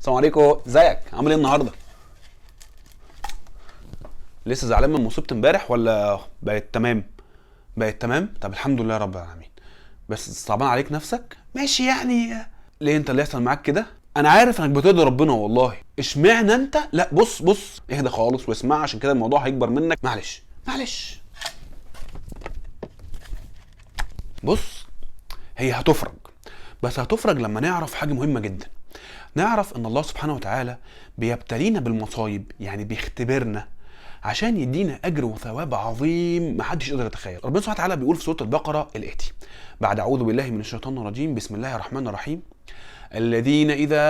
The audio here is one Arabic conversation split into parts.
السلام عليكم، ازيك؟ عامل ايه النهارده؟ لسه زعلان من مصيبه امبارح ولا بقت تمام؟ بقت تمام؟ طب الحمد لله رب العالمين. بس صعبان عليك نفسك؟ ماشي يعني. ليه انت اللي يحصل معاك كده؟ انا عارف انك بترضي ربنا والله. اشمعنى انت؟ لا بص اهدى خالص واسمع، عشان كده الموضوع هيكبر منك. معلش بص، هي هتفرج، بس هتفرج لما نعرف حاجه مهمه جدا. نعرف ان الله سبحانه وتعالى بيبتلينا بالمصايب، يعني بيختبرنا عشان يدينا اجر وثواب عظيم محدش يقدر يتخيل. ربنا سبحانه وتعالى بيقول في سوره البقره الاتي بعد اعوذ بالله من الشيطان الرجيم بسم الله الرحمن الرحيم: الذين إذا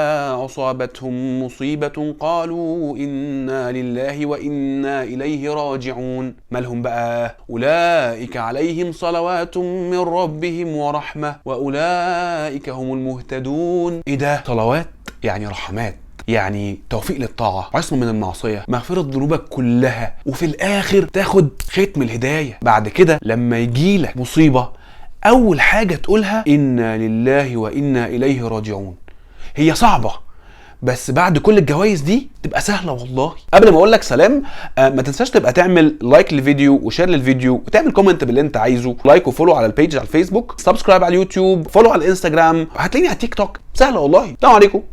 أصابتهم مصيبة قالوا إنا لله وإنا إليه راجعون. مالهم بقى؟ أولئك عليهم صلوات من ربهم ورحمة وأولئك هم المهتدون. إيه ده؟ صلوات يعني رحمات، يعني توفيق للطاعة، عصمة من المعصية، مغفرة ذنوبك كلها، وفي الآخر تاخد ختم الهداية. بعد كده لما يجيلك مصيبة اول حاجة تقولها انا لله وانا اليه راجعون. هي صعبة بس بعد كل الجوائز دي تبقى سهلة والله. قبل ما اقول لك سلام، ما تنساش تبقى تعمل لايك للفيديو وشير للفيديو وتعمل كومنت باللي انت عايزه، لايك وفولو على البيج على الفيسبوك، سبسكرايب على اليوتيوب، فولو على الانستجرام، هتلاقيني على التيك توك. سهلة والله. السلام عليكم.